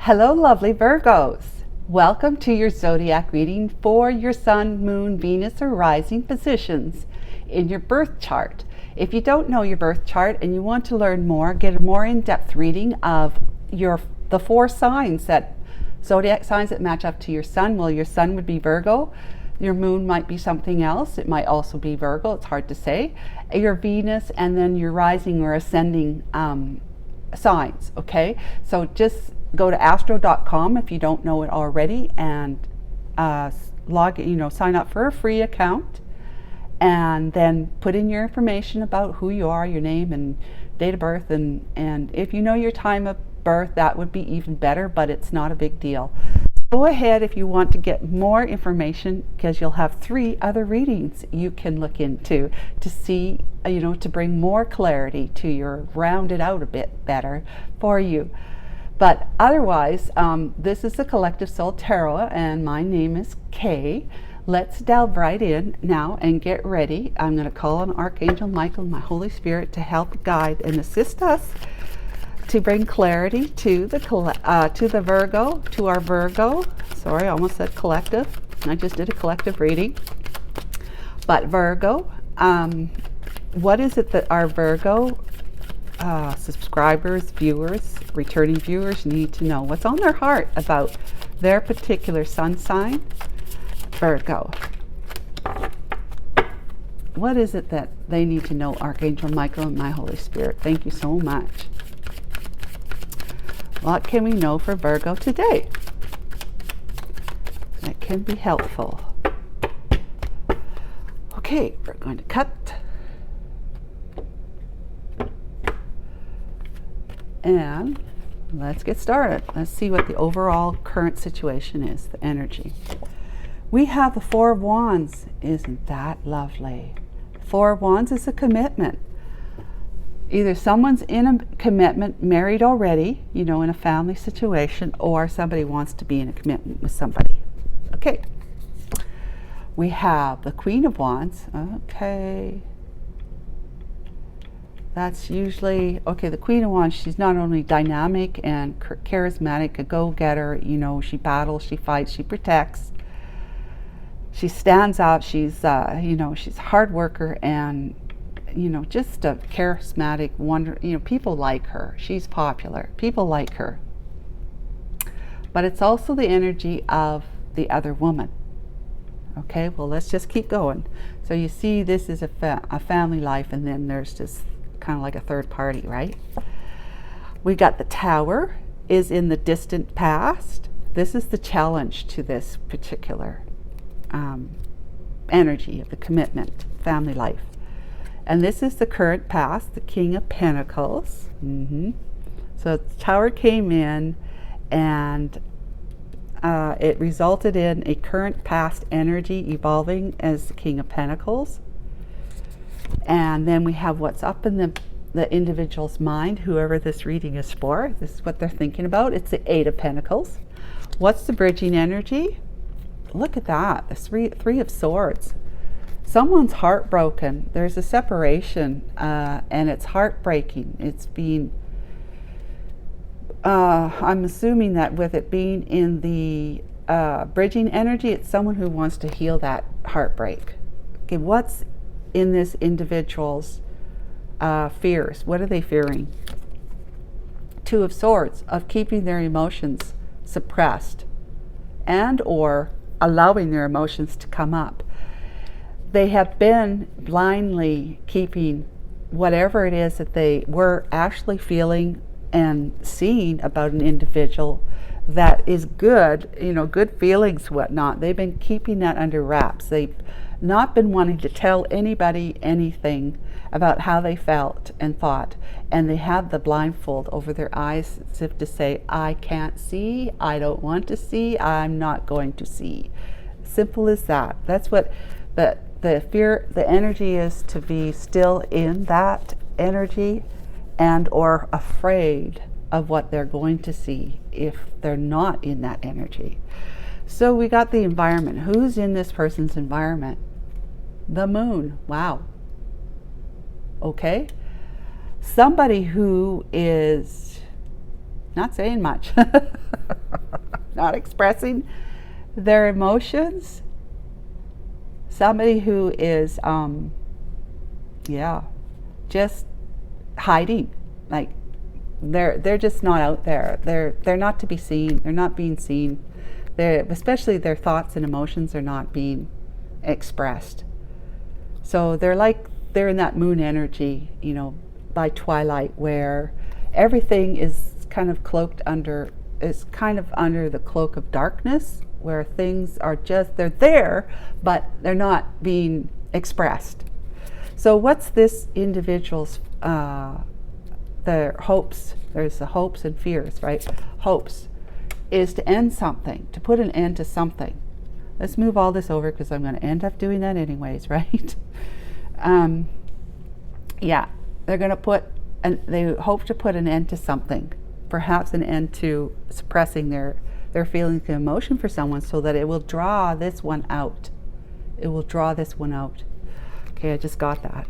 Hello, lovely Virgos. Welcome to your zodiac reading for your Sun, Moon, Venus, or rising positions in your birth chart. If you don't know your birth chart and you want to learn more, get a more in-depth reading of the four signs zodiac signs that match up to your Sun. Well, your Sun would be Virgo. Your Moon might be something else. It might also be Virgo. It's hard to say. Your Venus, and then your rising or ascending signs. Okay, so just go to astro.com if you don't know it already, and sign up for a free account, and then put in your information about who you are, your name and date of birth, and if you know your time of birth, that would be even better, but it's not a big deal. Go ahead if you want to get more information, because you'll have 3 other readings you can look into to see, to bring more clarity to your, round it out a bit better for you. But otherwise, this is the Collective Soul Tarot, and my name is Kay. Let's delve right in now and get ready. I'm going to call on Archangel Michael and my Holy Spirit to help guide and assist us to bring clarity to the Virgo, to our Virgo. Sorry, I almost said collective. I just did a collective reading. But Virgo, what is it that our Virgo subscribers, viewers, returning viewers need to know? What's on their heart about their particular sun sign, Virgo? What is it that they need to know, Archangel Michael and my Holy Spirit? Thank you so much. What can we know for Virgo today that can be helpful? Okay, we're going to cut. And let's get started. Let's see what the overall current situation is, the energy. We have the Four of Wands. Isn't that lovely? Four of Wands is a commitment. Either someone's in a commitment, married already, in a family situation, or somebody wants to be in a commitment with somebody. Okay. We have the Queen of Wands. Okay. That's usually, the Queen of Wands, she's not only dynamic and charismatic, a go-getter, she battles, she fights, she protects, she stands out, she's, she's a hard worker, and just a charismatic wonder. People like her. She's popular. People like her. But it's also the energy of the other woman. Okay, well, let's just keep going. So you see, this is a family life, and then there's just kind of like a third party, right? We got the Tower is in the distant past. This is the challenge to this particular energy of the commitment, family life. And this is the current past, the King of Pentacles. So the Tower came in, and it resulted in a current past energy evolving as the King of Pentacles. And then we have what's up in the individual's mind, whoever this reading is for. This is what they're thinking about. It's the Eight of Pentacles. What's the bridging energy? Look at that, the Three of Swords. Someone's heartbroken. There's a separation, and it's heartbreaking. It's been, I'm assuming that with it being in the bridging energy, it's someone who wants to heal that heartbreak. Okay, what's in this individual's fears? What are they fearing? Two of Swords, of keeping their emotions suppressed and or allowing their emotions to come up. They have been blindly keeping whatever it is that they were actually feeling and seeing about an individual that is good, good feelings, whatnot. They've been keeping that under wraps. They've not been wanting to tell anybody anything about how they felt and thought. And they have the blindfold over their eyes as if to say, I can't see, I don't want to see, I'm not going to see. Simple as that. That's what the fear, the energy is, to be still in that energy and or afraid of what they're going to see if they're not in that energy. So we got the environment. Who's in this person's environment? The Moon. Wow. Okay. Somebody who is not saying much. not expressing their emotions. Somebody who is, just hiding. Like they're just not out there. They're not to be seen. They're not being seen. Especially their thoughts and emotions are not being expressed. So they're in that moon energy, by twilight, where everything is kind of under the cloak of darkness, where things are they're there, but they're not being expressed. So what's this individual's, their hopes? There's the hopes and fears, right? Hopes is to end something, to put an end to something. Let's move all this over because I'm going to end up doing that anyways, right? They're going to they hope to put an end to something, perhaps an end to suppressing their feelings and emotion for someone, so that it will draw this one out. It will draw this one out. Okay, I just got that.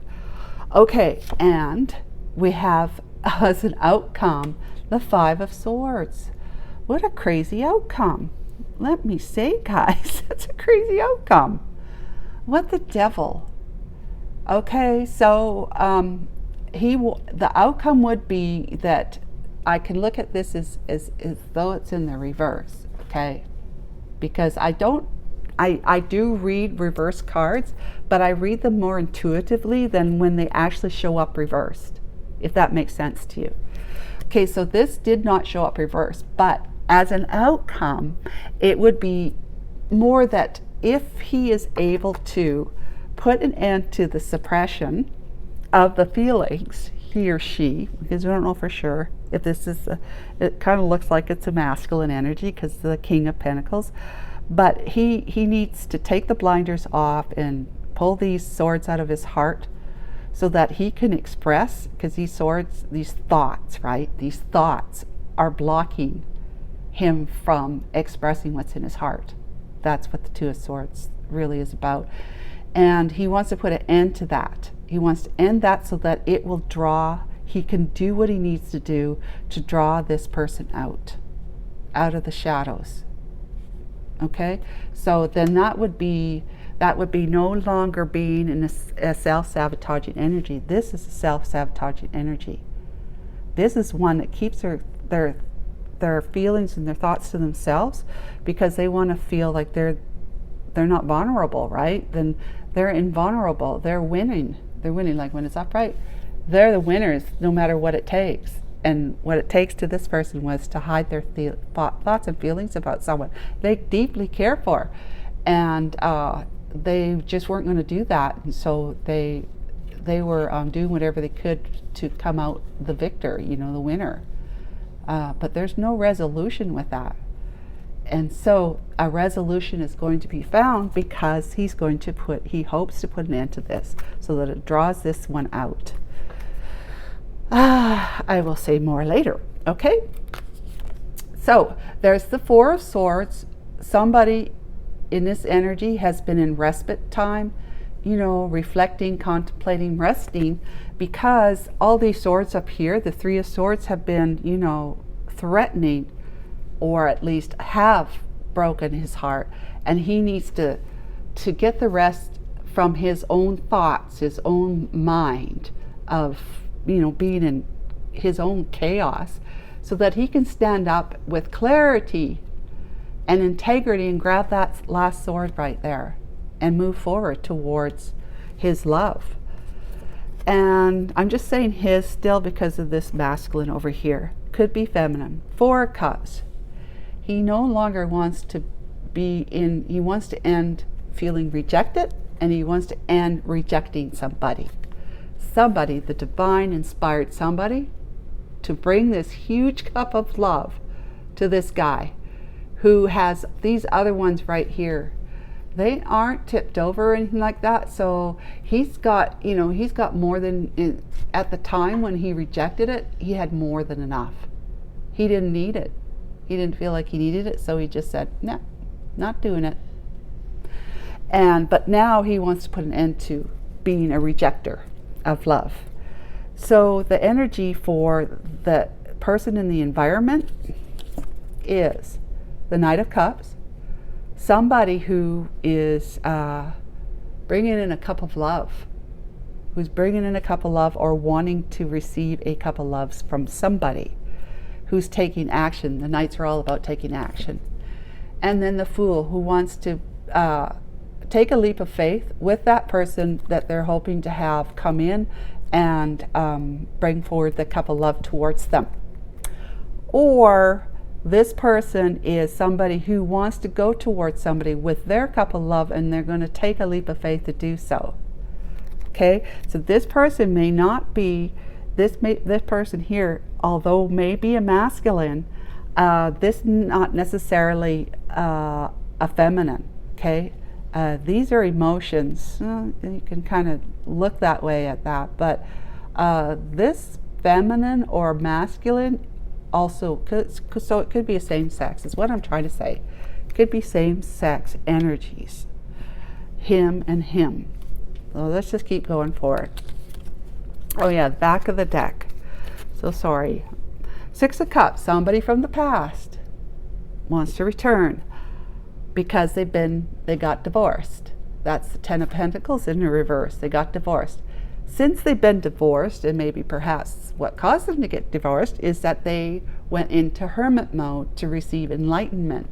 Okay, and we have as an outcome the Five of Swords. What a crazy outcome. Let me say, guys, that's a crazy outcome. What the devil? Okay, so the outcome would be that I can look at this as though it's in the reverse, okay? Because I do read reverse cards, but I read them more intuitively than when they actually show up reversed, if that makes sense to you. Okay, so this did not show up reversed, but as an outcome, it would be more that if he is able to put an end to the suppression of the feelings, he or she, because we don't know for sure if this is it kind of looks like it's a masculine energy because the King of Pentacles, but he needs to take the blinders off and pull these swords out of his heart so that he can express, because these thoughts, right? These thoughts are blocking him from expressing what's in his heart. That's what the Two of Swords really is about. And he wants to put an end to that. He wants to end that so that it will he can do what he needs to do to draw this person out of the shadows. Okay? So then that would be no longer being in a self-sabotaging energy. This is a self-sabotaging energy. This is one that keeps their feelings and their thoughts to themselves, because they want to feel like they're not vulnerable, right? Then they're invulnerable. They're winning. Like when it's upright, they're the winners no matter what it takes. And what it takes to this person was to hide their thoughts and feelings about someone they deeply care for, and they just weren't going to do that. And so they were doing whatever they could to come out the victor, the winner. But there's no resolution with that. And so a resolution is going to be found, because he hopes to put an end to this so that it draws this one out. I will say more later. Okay? So there's the Four of Swords. Somebody in this energy has been in respite time, reflecting, contemplating, resting, because all these swords up here, the Three of Swords, have been, threatening, or at least have broken his heart, and he needs to get the rest from his own thoughts, his own mind of being in his own chaos, so that he can stand up with clarity and integrity and grab that last sword right there and move forward towards his love. And I'm just saying his still because of this masculine over here. Could be feminine. Four of Cups. He no longer wants to he wants to end feeling rejected, and he wants to end rejecting somebody. Somebody, the divine inspired somebody, to bring this huge cup of love to this guy who has these other ones right here. They aren't tipped over or anything like that. So he's got more than, at the time when he rejected it, he had more than enough. He didn't need it. He didn't feel like he needed it. So he just said, no, not doing it. But now he wants to put an end to being a rejecter of love. So the energy for the person in the environment is the Knight of Cups, somebody who is bringing in a cup of love, who's bringing in a cup of love or wanting to receive a cup of love from somebody who's taking action. The Knights are all about taking action. And then the Fool, who wants to take a leap of faith with that person that they're hoping to have come in and bring forward the cup of love towards them. Or this person is somebody who wants to go towards somebody with their cup of love, and they're going to take a leap of faith to do so. Okay, so this person may not be, this person here, although may be a masculine, this not necessarily a feminine. Okay, these are emotions. You can kind of look that way at that, but this feminine or masculine also could, so it could be a same sex is what I'm trying to say. It could be same sex energies, him and him. So let's just keep going forward. Oh yeah, the back of the deck. So sorry. Six of Cups, somebody from the past wants to return because they got divorced. That's the Ten of Pentacles in the reverse. They got divorced. Since they've been divorced, and maybe perhaps what caused them to get divorced is that they went into hermit mode to receive enlightenment.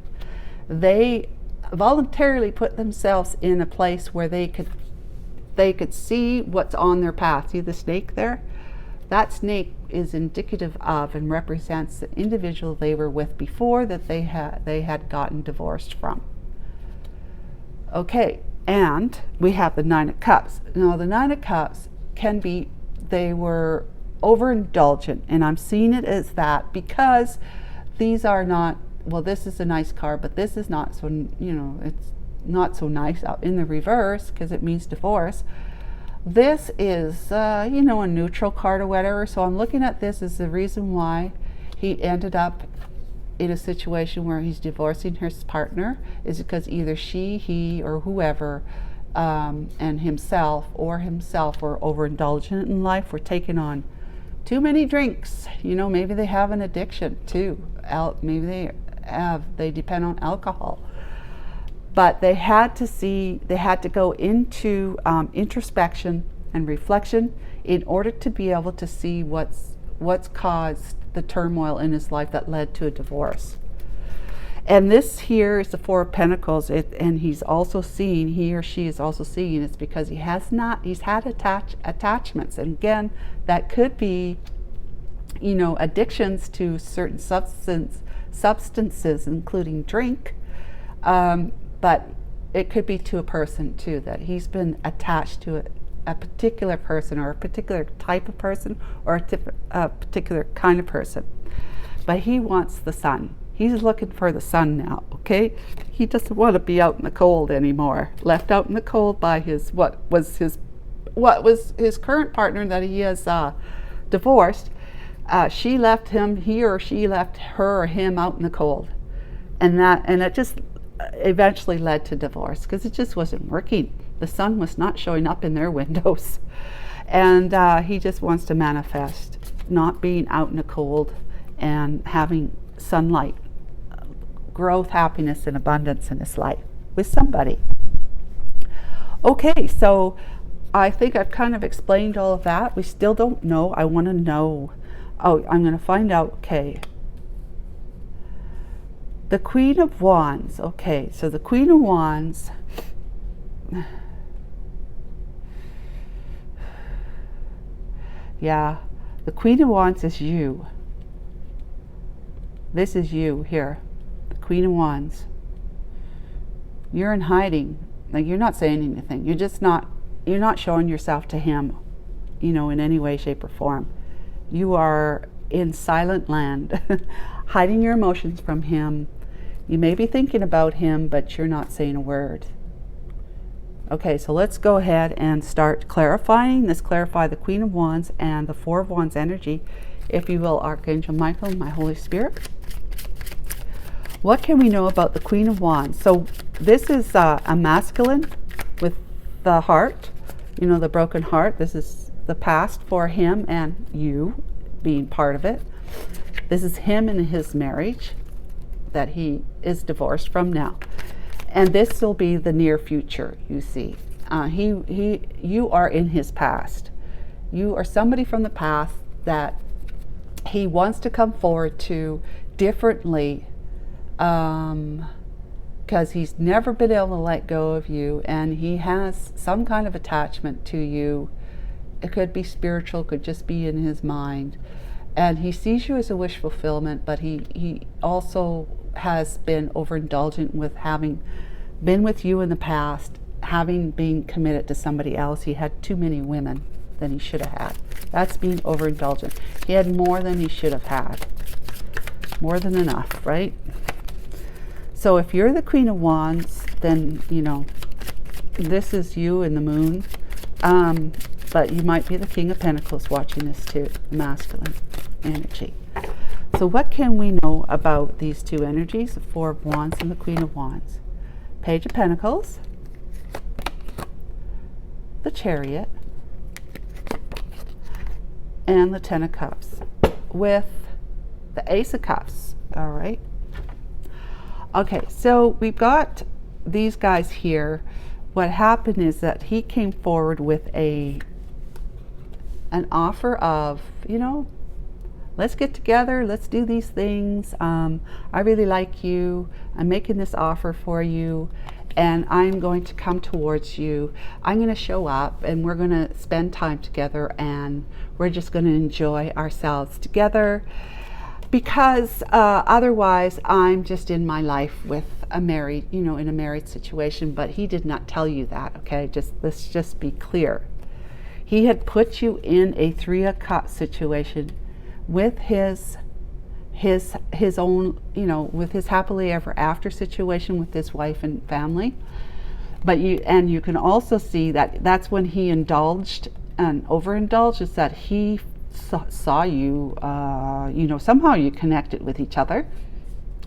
They voluntarily put themselves in a place where they could see what's on their path. See the snake there? That snake is indicative of and represents the individual they were with before that they had gotten divorced from. Okay, and we have the Nine of Cups. Now the Nine of Cups can be, they were overindulgent, and I'm seeing it as that because these are not, well, this is a nice card, but this is not so, you know, it's not so nice out in the reverse because it means divorce. This is, you know, a neutral card or whatever. So I'm looking at this as the reason why he ended up in a situation where he's divorcing his partner is because either she, he, or whoever, and himself were overindulgent in life, were taking on too many drinks. You know, maybe they have an addiction too. Maybe they depend on alcohol. But they had to go into introspection and reflection in order to be able to see what's caused the turmoil in his life that led to a divorce. And this here is the Four of Pentacles, and he's also seeing, he or she is also seeing it's because he's had attachments. And again, that could be, you know, addictions to certain substances, including drink. But it could be to a person too, that he's been attached to a particular person or a particular type of person or a particular kind of person. But he wants the sun. He's looking for the sun now, okay? He doesn't want to be out in the cold anymore. Left out in the cold by what was his current partner that he has divorced. She left him, he or she left her or him out in the cold. And it just eventually led to divorce because it just wasn't working. The sun was not showing up in their windows. And he just wants to manifest not being out in the cold and having sunlight, growth, happiness, and abundance in his life with somebody. Okay, so I think I've kind of explained all of that. We still don't know. I want to know. Oh, I'm going to find out. Okay. The Queen of Wands. Okay, so the Queen of Wands. Yeah, the Queen of Wands is you. This is you here. The Queen of Wands. You're in hiding. Like, you're not saying anything. You're not showing yourself to him, you know, in any way, shape, or form. You are in silent land, hiding your emotions from him. You may be thinking about him, but you're not saying a word. Okay, so let's go ahead and start clarifying. Let's clarify the Queen of Wands and the Four of Wands energy, if you will, Archangel Michael, my Holy Spirit. What can we know about the Queen of Wands? So this is a masculine with the heart, you know, the broken heart. This is the past for him and you being part of it. This is him and his marriage. that he is divorced from now. And this will be the near future, you see. You are in his past. You are somebody from the past that he wants to come forward to differently, because he's never been able to let go of you, and he has some kind of attachment to you. It could be spiritual, could just be in his mind. And he sees you as a wish fulfillment, but he also has been overindulgent with having been with you in the past, having been committed to somebody else. He had too many women than he should have had. That's being overindulgent. He had more than he should have had. More than enough, right? So if you're the Queen of Wands, then, you know, this is you in the moon. But you might be the King of Pentacles watching this too, masculine energy. So what can we know about these two energies, the Four of Wands and the Queen of Wands? Page of Pentacles, the Chariot, and the Ten of Cups with the Ace of Cups. All right. Okay, so we've got these guys here. What happened is that he came forward with an offer of, you know, let's get together, let's do these things. I really like you. I'm making this offer for you, and I'm going to come towards you. I'm going to show up, and we're going to spend time together, and we're just going to enjoy ourselves together, because otherwise I'm just in my life with a married, you know, in a married situation. But he did not tell you that, okay? Let's just be clear. He had put you in a Three of Cups situation with his own, you know, with his happily ever after situation with his wife and family. But you can also see that that's when he indulged and overindulged, is that he saw you, you know, somehow you connected with each other,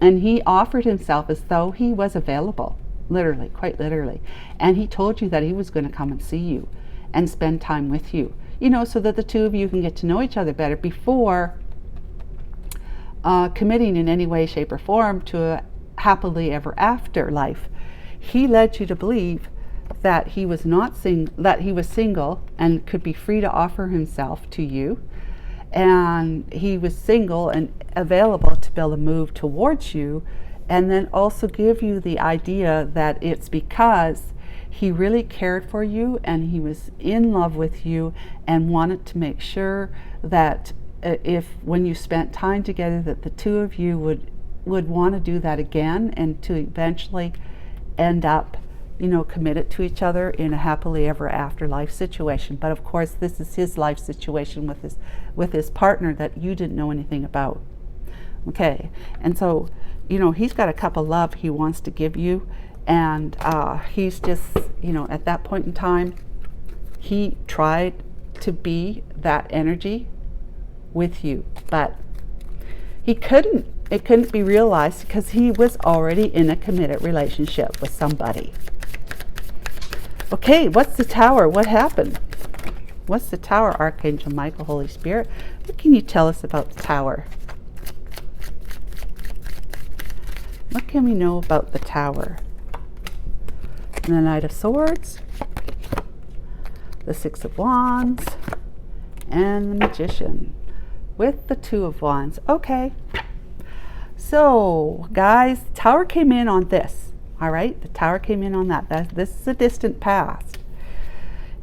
and he offered himself as though he was available, literally, quite literally. And he told you that he was going to come and see you and spend time with you, you know, so that the two of you can get to know each other better before committing in any way, shape, or form to a happily ever after life. He led you to believe that he was that he was single and could be free to offer himself to you, and he was single and available to be able to move towards you, and then also give you the idea that it's because he really cared for you and he was in love with you and wanted to make sure that if when you spent time together, that the two of you would want to do that again, and to eventually end up, you know, committed to each other in a happily ever after life situation. But of course, this is his life situation with his partner that you didn't know anything about. Okay, and so, you know, he's got a cup of love he wants to give you, and he's just, you know, at that point in time, he tried to be that energy with you, but it couldn't be realized because he was already in a committed relationship with somebody. Okay, what's the Tower? What happened? What's the Tower, Archangel Michael, Holy Spirit? What can you tell us about the Tower? What can we know about the Tower? And the Knight of Swords, the Six of Wands, and the Magician with the Two of Wands. Okay, so guys, the Tower came in on this. All right, the Tower came in on that. This is a distant past.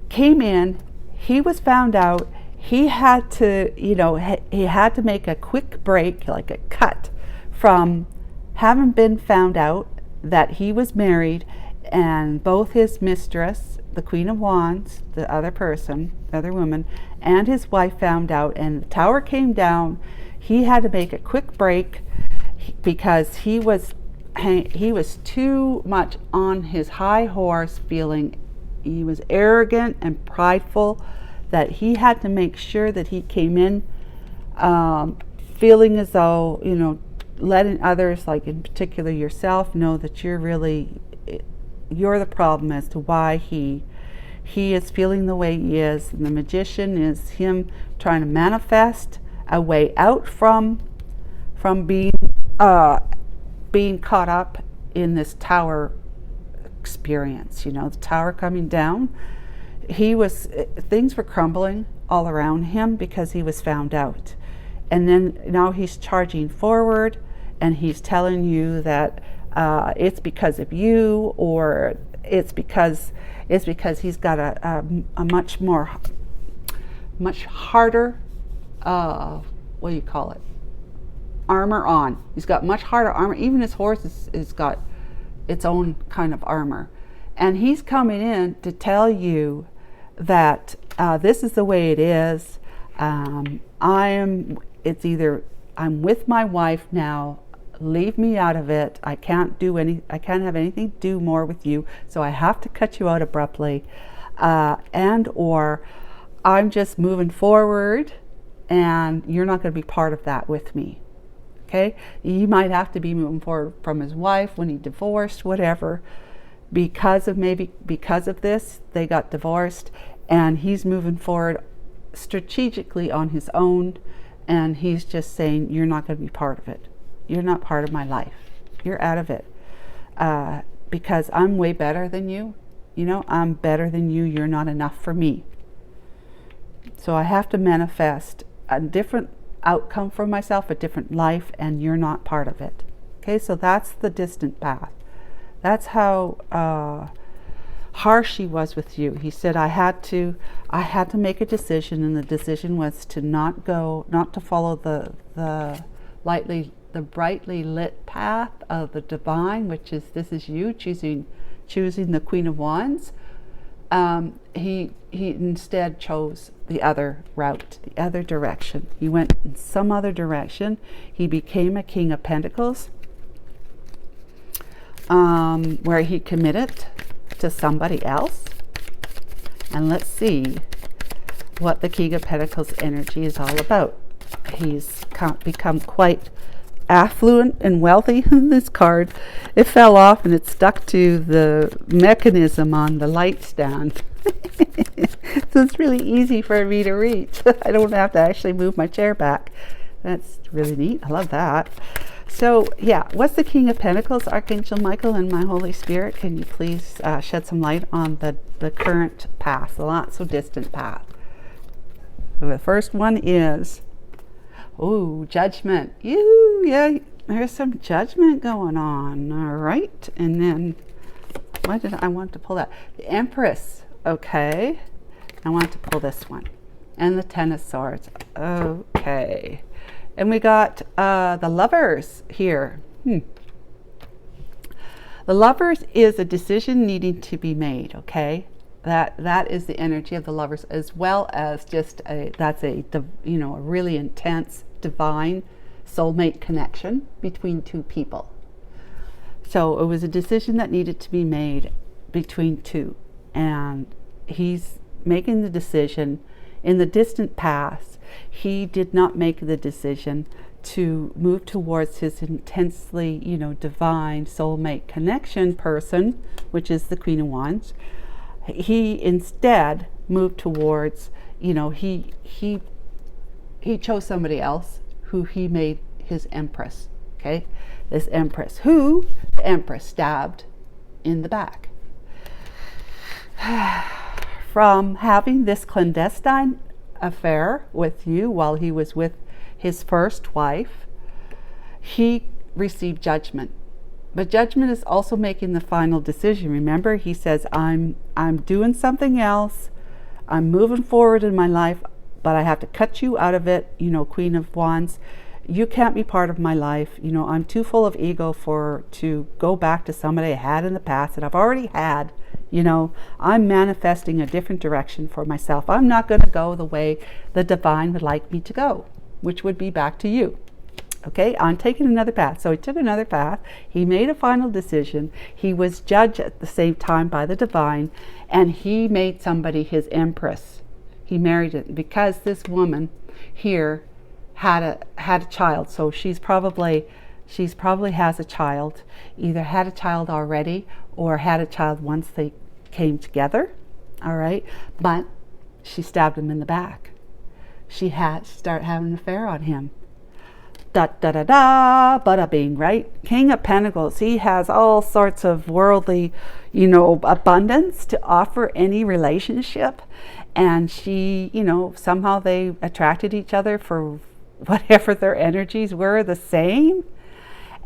Came in, he was found out. He had to, you know, he had to make a quick break, like a cut from having been found out that he was married, and both his mistress, the Queen of Wands, the other person, the other woman, and his wife found out, and the Tower came down. He had to make a quick break because he was too much on his high horse, feeling he was arrogant and prideful, that he had to make sure that he came in feeling as though, you know, letting others, like in particular yourself, know that you're the problem as to why he is feeling the way he is. And the Magician is him trying to manifest a way out from being being caught up in this tower experience, you know, the tower coming down. Things were crumbling all around him because he was found out. And then now he's charging forward, and he's telling you that it's because of you, or it's because he's got a much harder, what do you call it, armor on. He's got much harder armor. Even his horse is got its own kind of armor. And he's coming in to tell you that this is the way it is. It's either I'm with my wife now, leave me out of it. I can't have anything to do more with you, so I have to cut you out abruptly. And or I'm just moving forward, and you're not going to be part of that with me. Okay? He might have to be moving forward from his wife when he divorced, whatever. Because of this, they got divorced, and he's moving forward strategically on his own, and he's just saying, you're not going to be part of it. You're not part of my life. You're out of it. Because I'm way better than you. You know, I'm better than you. You're not enough for me. So I have to manifest a different outcome for myself, a different life, and you're not part of it. Okay, so that's the distant path. That's how harsh he was with you. He said, I had to make a decision, and the decision was to not to follow the brightly lit path of the divine, which this is you choosing the Queen of Wands. He instead chose the other route, the other direction. He went in some other direction. He became a King of Pentacles, where he committed to somebody else. And let's see what the King of Pentacles energy is all about. He's become quite affluent and wealthy. This card, it fell off and it stuck to the mechanism on the light stand. So it's really easy for me to reach. I don't have to actually move my chair back. That's really neat. I love that. So yeah, what's the King of Pentacles? Archangel Michael and my Holy Spirit, can you please shed some light on the current path, the not so distant path? So the first one is, judgment. Yeah, there's some judgment going on. All right. And then, why did I want to pull that? The Empress. Okay. I want to pull this one. And the Ten of Swords. Okay. And we got the Lovers here. The Lovers is a decision needing to be made, okay? That is the energy of the Lovers, as well as just a really intense divine soulmate connection between two people. So it was a decision that needed to be made between two, and he's making the decision. In the distant past, he did not make the decision to move towards his intensely, divine soulmate connection person, which is the Queen of Wands. He instead moved towards, he chose somebody else who he made his Empress. Okay, this Empress, who the Empress stabbed in the back. From having this clandestine affair with you while he was with his first wife, he received judgment. But judgment is also making the final decision. Remember, he says, I'm doing something else. I'm moving forward in my life, but I have to cut you out of it. Queen of Wands, you can't be part of my life. I'm too full of ego to go back to somebody I had in the past that I've already had. I'm manifesting a different direction for myself. I'm not going to go the way the divine would like me to go, which would be back to you. Okay, I'm taking another path. So he took another path. He made a final decision. He was judged at the same time by the divine, and he made somebody his Empress. He married it because this woman here had a child. So she's probably has a child, either had a child already or had a child once they came together. All right, but she stabbed him in the back. She started having an affair on him. Da da da da, bada bing, right? King of Pentacles, he has all sorts of worldly, abundance to offer any relationship. And she, somehow they attracted each other for whatever their energies were the same.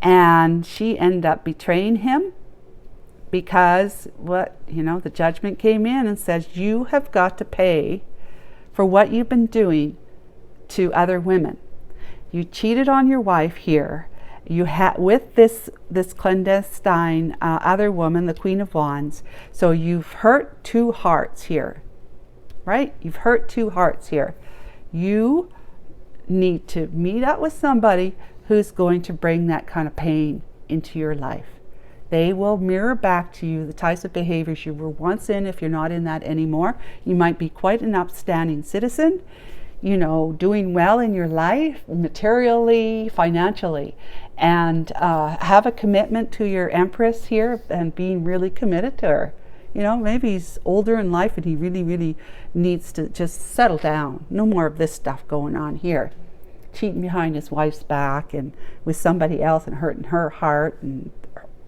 And she ended up betraying him because the judgment came in and says, you have got to pay for what you've been doing to other women. You cheated on your wife here. You had with this clandestine other woman, the Queen of Wands. So you've hurt two hearts here, right? You've hurt two hearts here. You need to meet up with somebody who's going to bring that kind of pain into your life. They will mirror back to you the types of behaviors you were once in. If you're not in that anymore, you might be quite an upstanding citizen, doing well in your life, materially, financially, and have a commitment to your Empress here and being really committed to her. Maybe he's older in life and he really, really needs to just settle down. No more of this stuff going on here. Cheating behind his wife's back and with somebody else and hurting her heart and,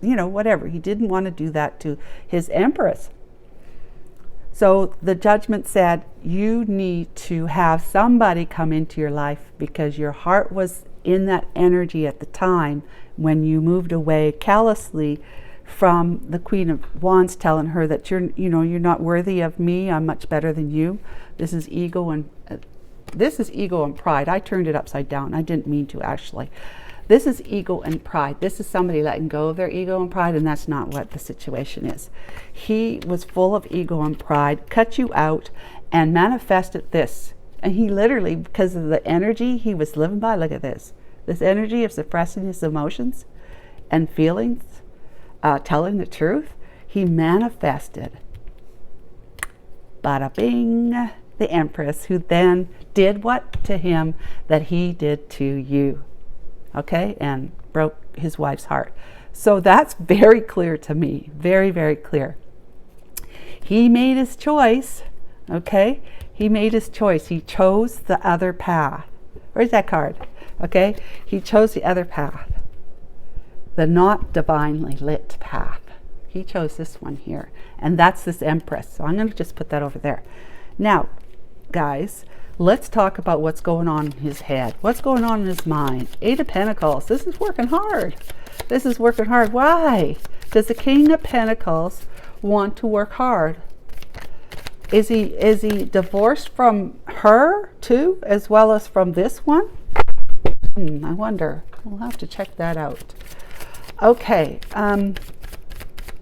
whatever. He didn't want to do that to his Empress. So the judgment said, you need to have somebody come into your life because your heart was in that energy at the time when you moved away callously from the Queen of Wands, telling her that you're not worthy of me. I'm much better than you. This is ego and pride. I turned it upside down. I didn't mean to, actually. This is ego and pride. This is somebody letting go of their ego and pride, and that's not what the situation is. He was full of ego and pride, cut you out, and manifested this. And he literally, because of the energy he was living by, look at this energy of suppressing his emotions and feelings, telling the truth, he manifested, bada bing, the Empress, who then did what to him that he did to you. Okay, and broke his wife's heart. So that's very clear to me, very, very clear. He made his choice, okay? He made his choice. He chose the other path. Where's that card? Okay, he chose the other path, the not divinely lit path. He chose this one here, and that's this Empress. So I'm going to just put that over there. Now, guys, let's talk about what's going on in his head. What's going on in his mind? Eight of Pentacles. This is working hard. This is working hard. Why? Does the King of Pentacles want to work hard? Is he divorced from her too, as well as from this one? I wonder. We'll have to check that out. Okay.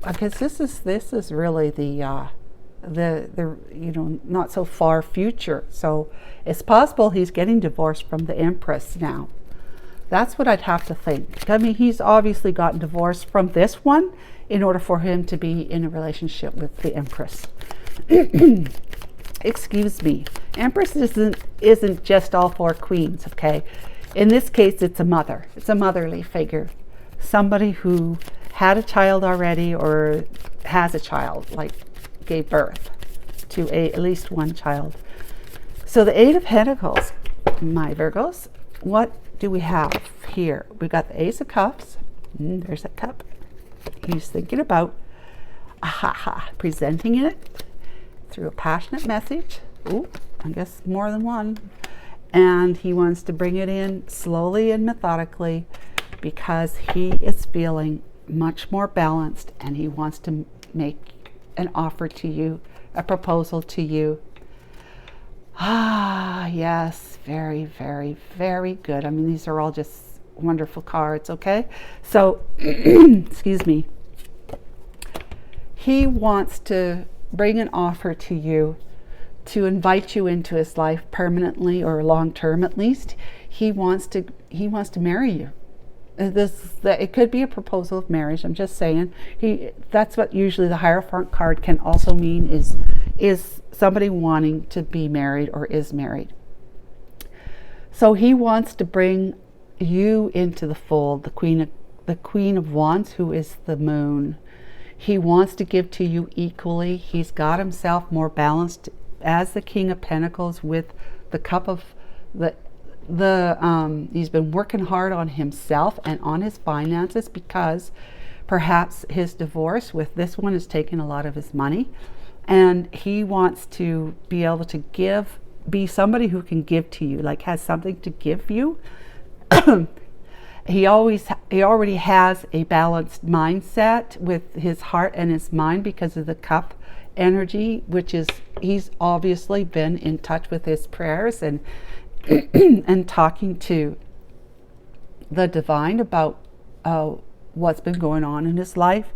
Because this is really the not so far future. So it's possible he's getting divorced from the Empress now. That's what I'd have to think. I mean, he's obviously gotten divorced from this one in order for him to be in a relationship with the Empress. Excuse me. Empress isn't just all four queens, okay? In this case, it's a mother. It's a motherly figure. Somebody who had a child already or has a child, like gave birth to at least one child. So the Eight of Pentacles, my Virgos, what do we have here? We got the Ace of Cups. There's a cup. He's thinking about presenting it through a passionate message. Ooh, I guess more than one. And he wants to bring it in slowly and methodically because he is feeling much more balanced and he wants to make an offer to you, a proposal to you. Yes, very, very, very good. I mean, these are all just wonderful cards, okay? So, excuse me. He wants to bring an offer to you to invite you into his life permanently or long term at least. He wants to marry you. It could be a proposal of marriage. I'm just saying. That's what usually the Hierophant card can also mean, is somebody wanting to be married or is married. So he wants to bring you into the fold, the Queen of Wands, who is the moon. He wants to give to you equally. He's got himself more balanced as the King of Pentacles with the cup of the he's been working hard on himself and on his finances, because perhaps his divorce with this one has taken a lot of his money, and he wants to be able to be somebody who can give to you, like has something to give you. He already has a balanced mindset with his heart and his mind because of the cup energy, which is, he's obviously been in touch with his prayers and and talking to the divine about what's been going on in his life,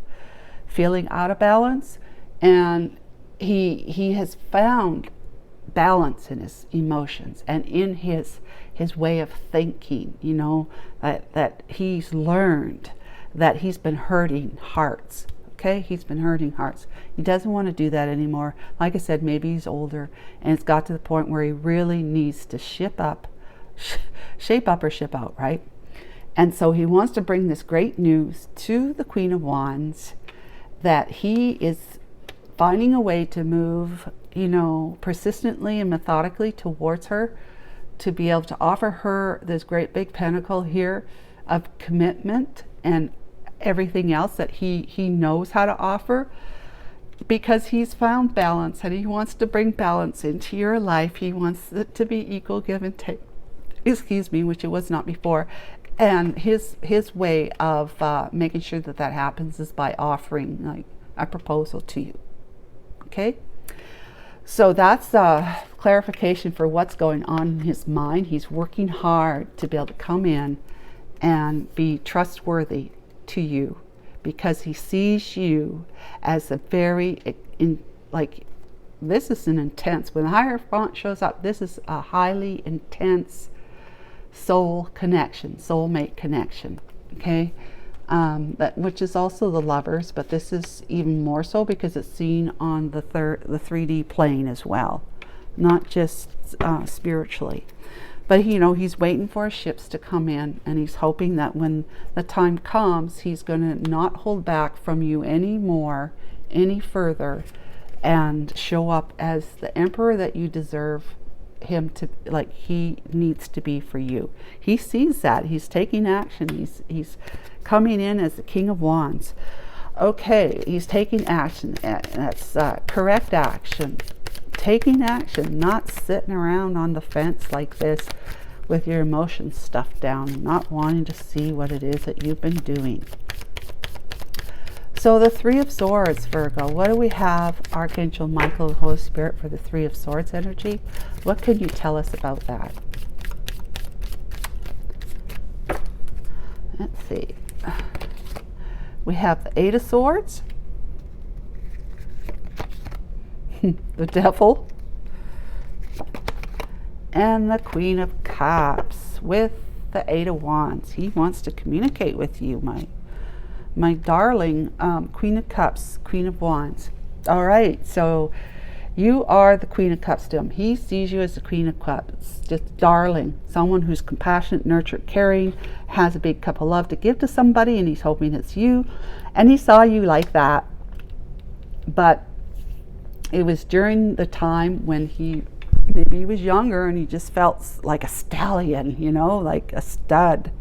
feeling out of balance, and he has found balance in his emotions and in his way of thinking, you know, that he's learned that he's been hurting hearts. Okay, he's been hurting hearts. He doesn't want to do that anymore. Like I said, maybe he's older, and it's got to the point where he really needs to shape up or ship out, right? And so he wants to bring this great news to the Queen of Wands, that he is finding a way to move, you know, persistently and methodically towards her, to be able to offer her this great big pentacle here of commitment and everything else that he knows how to offer, because he's found balance, and he wants to bring balance into your life. He wants it to be equal give and take, which it was not before. And his way of making sure that happens is by offering like a proposal to you. Okay, so that's clarification for what's going on in his mind. He's working hard to be able to come in and be trustworthy to you, because he sees you as a very this is an intense, when the Hierophant shows up, this is a highly intense soul connection, soulmate connection. Okay, which is also the Lovers, but this is even more so because it's seen on the 3D plane as well, not just spiritually. But you know, he's waiting for his ships to come in, and he's hoping that when the time comes, he's going to not hold back from you any further, and show up as the emperor that you deserve him to, like he needs to be for you. He sees that. He's taking action. He's coming in as the King of Wands. Okay, he's taking action. That's correct action. Taking action, not sitting around on the fence like this with your emotions stuffed down, not wanting to see what it is that you've been doing. So the Three of Swords, Virgo, what do we have? Archangel Michael, Holy Spirit, for the Three of Swords energy. What can you tell us about that? Let's see. We have the Eight of Swords, the Devil, and the Queen of Cups with the Eight of Wands. He wants to communicate with you, my darling Queen of Cups, Queen of Wands. All right, so you are the Queen of Cups to him. He sees you as the Queen of Cups, just darling, someone who's compassionate, nurtured, caring, has a big cup of love to give to somebody, and he's hoping it's you. And he saw you like that, but it was during the time when maybe he was younger, and he just felt like a stallion, you know, like a stud.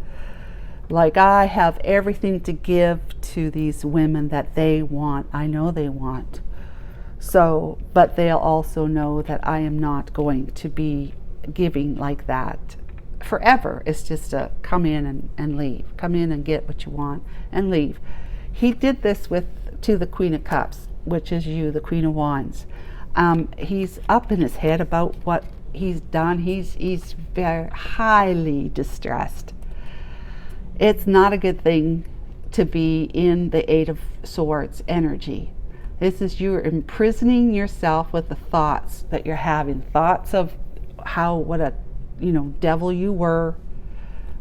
Like, I have everything to give to these women that they want. I know they want. So, but they'll also know that I am not going to be giving like that forever. It's just a come in and leave. Come in and get what you want and leave. He did this to the Queen of Cups, which is you, the Queen of Wands. He's up in his head about what he's done. He's very highly distressed. It's not a good thing to be in the Eight of Swords energy. This is you're imprisoning yourself with the thoughts that you're having, thoughts of what a devil you were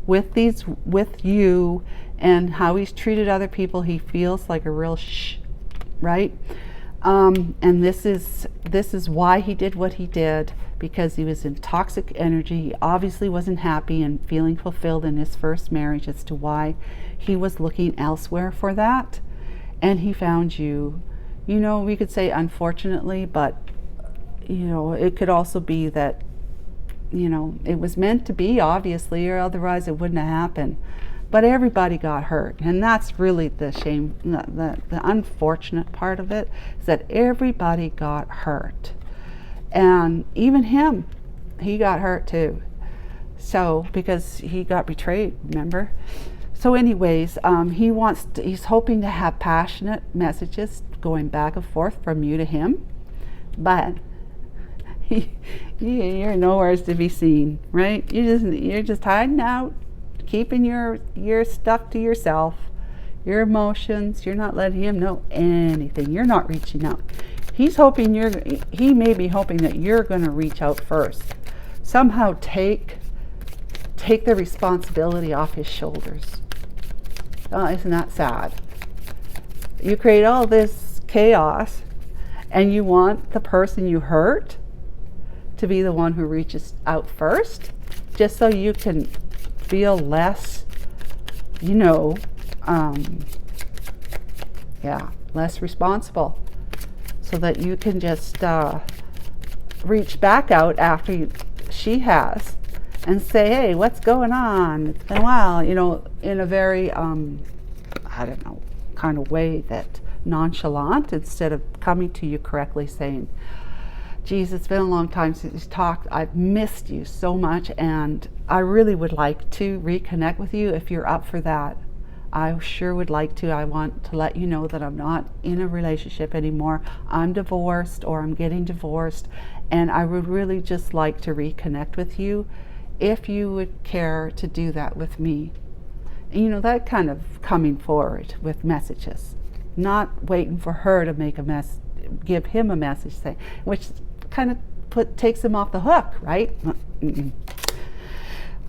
with you, and how he's treated other people. He feels like a real right? And this is why he did what he did, because he was in toxic energy. He obviously wasn't happy and feeling fulfilled in his first marriage as to why he was looking elsewhere for that. And he found you. We could say unfortunately, but it could also be that it was meant to be, obviously, or otherwise it wouldn't have happened. But everybody got hurt, and that's really the shame, the unfortunate part of it, is that everybody got hurt. And even him, he got hurt too. So, because he got betrayed, remember? So anyways, he's hoping to have passionate messages going back and forth from you to him, but you're nowhere to be seen, right? You're just hiding out, keeping your stuff to yourself, your emotions. You're not letting him know anything. You're not reaching out. He may be hoping that you're going to reach out first. Somehow take the responsibility off his shoulders. Oh, isn't that sad? You create all this chaos, and you want the person you hurt to be the one who reaches out first, just so you can feel less, less responsible, so that you can just reach back out after she has and say, hey, what's going on? It's been a while, in a very, kind of way that nonchalant, instead of coming to you correctly saying, geez, it's been a long time since we've talked. I've missed you so much, and I really would like to reconnect with you if you're up for that. I sure would like to. I want to let you know that I'm not in a relationship anymore. I'm divorced, or I'm getting divorced, and I would really just like to reconnect with you if you would care to do that with me. And, that kind of coming forward with messages, not waiting for her to make give him a message, which kind of takes him off the hook, right?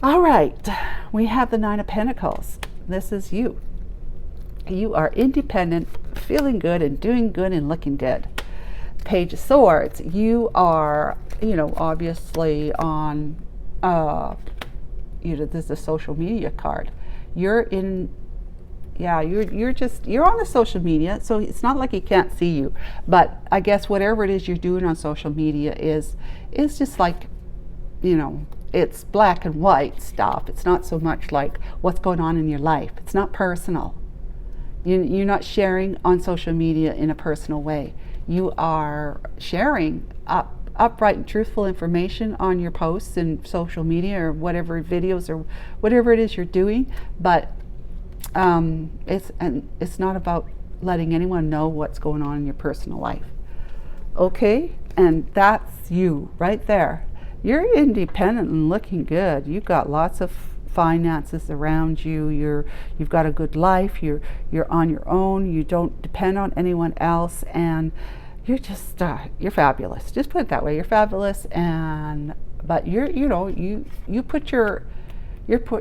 All right, we have the Nine of Pentacles. This is you. You are independent, feeling good, and doing good, and looking good. Page of Swords. You are, obviously on, this is a social media card. You're in, you're on the social media, so it's not like he can't see you. But I guess whatever it is you're doing on social media is just like, it's black and white stuff. It's not so much like what's going on in your life. It's not personal. You're not sharing on social media in a personal way. You are sharing upright and truthful information on your posts and social media, or whatever videos or whatever it is you're doing. But it's not about letting anyone know what's going on in your personal life. Okay? And that's you right there. You're independent and looking good. You've got lots of finances around you. You've got a good life. You're on your own. You don't depend on anyone else, and you're just you're fabulous. Just put it that way. You're fabulous, but you put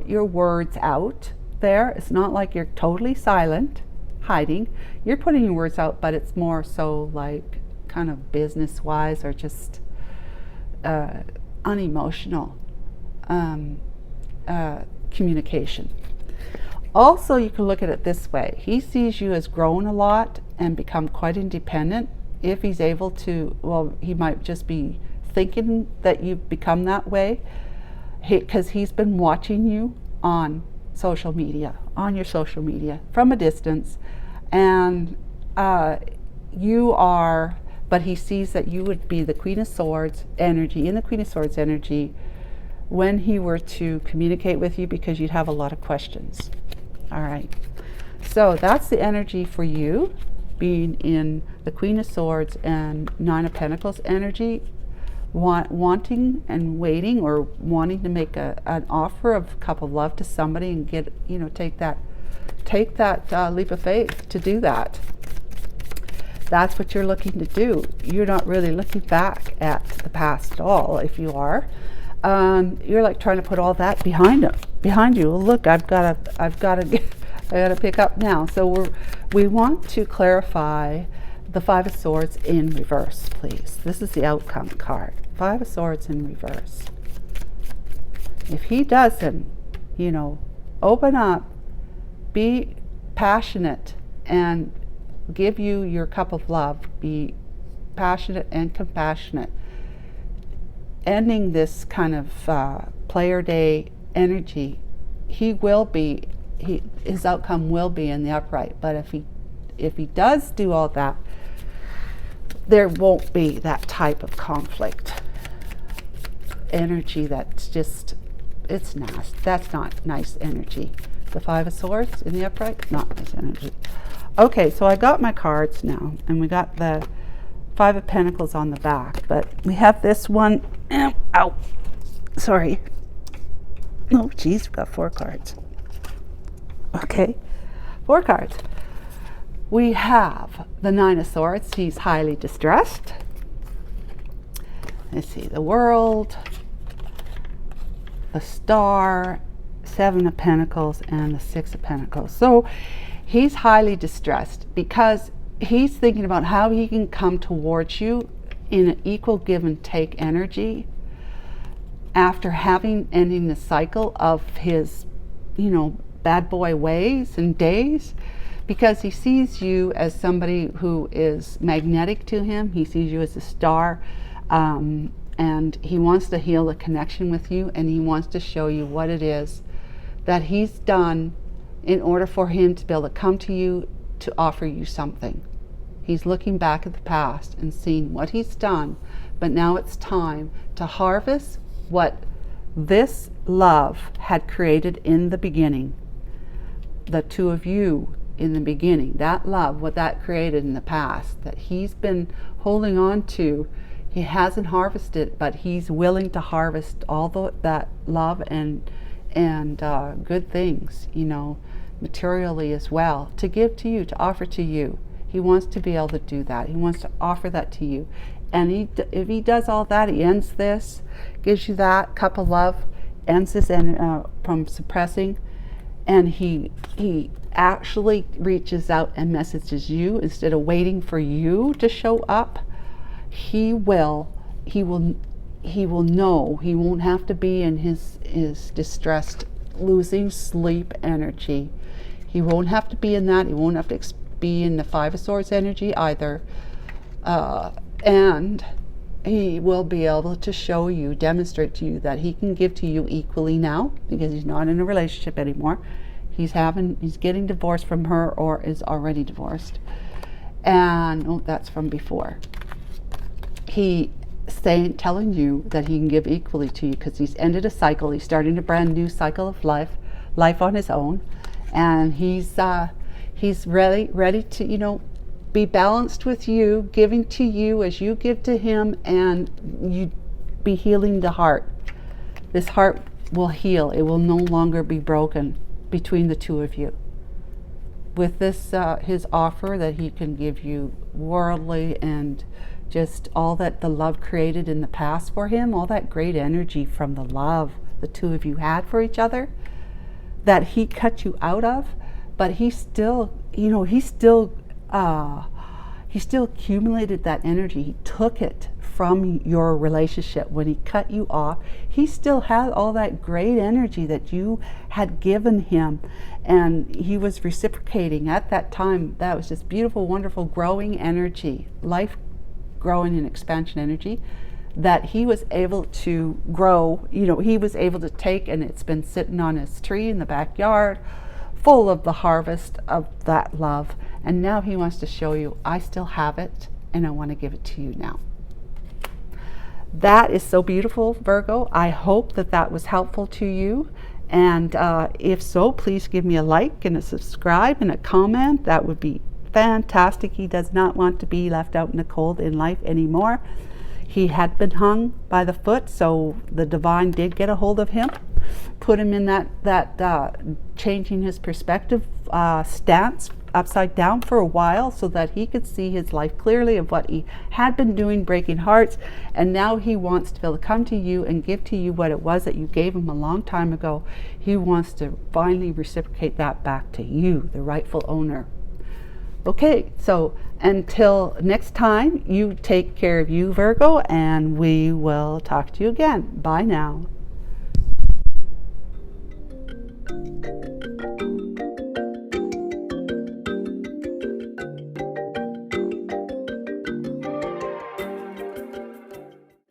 your words out there. It's not like you're totally silent, hiding. You're putting your words out, but it's more so like kind of business-wise, or just unemotional communication. Also, you can look at it this way. He sees you as grown a lot and become quite independent. If he's able to, he might just be thinking that you've become that way, because he's been watching you on your social media from a distance, and but he sees that you would be the Queen of Swords energy, in the Queen of Swords energy, when he were to communicate with you, because you'd have a lot of questions. All right. So that's the energy for you, being in the Queen of Swords and Nine of Pentacles energy, wanting and waiting, or wanting to make an offer of cup of love to somebody, and get, take that leap of faith to do that. That's what you're looking to do. You're not really looking back at the past at all. If you are, you're like trying to put all that behind you. Well, look, I've got to pick up now. So we want to clarify the Five of Swords in reverse, please. This is the outcome card. Five of Swords in reverse. If he doesn't, open up, be passionate, and give you your cup of love, be passionate and compassionate, ending this kind of player day energy, his outcome will be in the upright. But if he does do all that, there won't be that type of conflict energy. It's nasty. That's not nice energy. The Five of Swords in the upright, not nice energy. Okay, so I got my cards now, and we got the Five of Pentacles on the back, but we have this one. Ow, sorry. Oh, geez, we've got 4 cards. Okay, 4 cards. We have the Nine of Swords. He's highly distressed. Let's see, the World, the Star, 7 of Pentacles, and the 6 of Pentacles. So he's highly distressed because he's thinking about how he can come towards you in an equal give and take energy after ending the cycle of his, bad boy ways and days, because he sees you as somebody who is magnetic to him. He sees you as a star, and he wants to heal the connection with you, and he wants to show you what it is that he's done in order for him to be able to come to you to offer you something. He's looking back at the past and seeing what he's done, but now it's time to harvest what this love had created in the beginning. The two of you in the beginning, that love, what that created in the past, that he's been holding on to. He hasn't harvested, but he's willing to harvest all that love and good things, materially as well, to give to you, to offer to you. He wants to be able to do that. He wants to offer that to you. And if he does all that, he ends this, gives you that cup of love, ends this from suppressing, and he actually reaches out and messages you instead of waiting for you to show up. He will know. He won't have to be in his distressed, losing sleep energy. He won't have to be in that. He won't have to be in the Five of Swords energy either. And he will be able to show you, demonstrate to you that he can give to you equally now, because he's not in a relationship anymore. He's getting divorced from her, or is already divorced. And that's from before. He telling you that he can give equally to you because he's ended a cycle. He's starting a brand new cycle of life on his own, and he's ready to be balanced with you, giving to you as you give to him, and you be healing the heart. This heart will heal. It will no longer be broken between the two of you. With this, his offer that he can give you worldly and just all that the love created in the past for him, all that great energy from the love the two of you had for each other, that he cut you out of, but he still accumulated that energy. He took it from your relationship when he cut you off. He still had all that great energy that you had given him, and he was reciprocating at that time. That was just beautiful, wonderful, growing energy, life growing and expansion energy that he was able to grow. He was able to take, and it's been sitting on his tree in the backyard full of the harvest of that love. And now he wants to show you, I still have it, and I want to give it to you now. That is so beautiful, Virgo. I hope that was helpful to you. And if so, please give me a like and a subscribe and a comment. That would be fantastic. He does not want to be left out in the cold in life anymore. He had been hung by the foot, so the divine did get a hold of him, put him in that changing his perspective stance upside down for a while, so that he could see his life clearly of what he had been doing, breaking hearts. And now he wants to be able to come to you and give to you what it was that you gave him a long time ago. He wants to finally reciprocate that back to you, the rightful owner. Okay, so until next time, you take care of you, Virgo, and we will talk to you again. Bye now.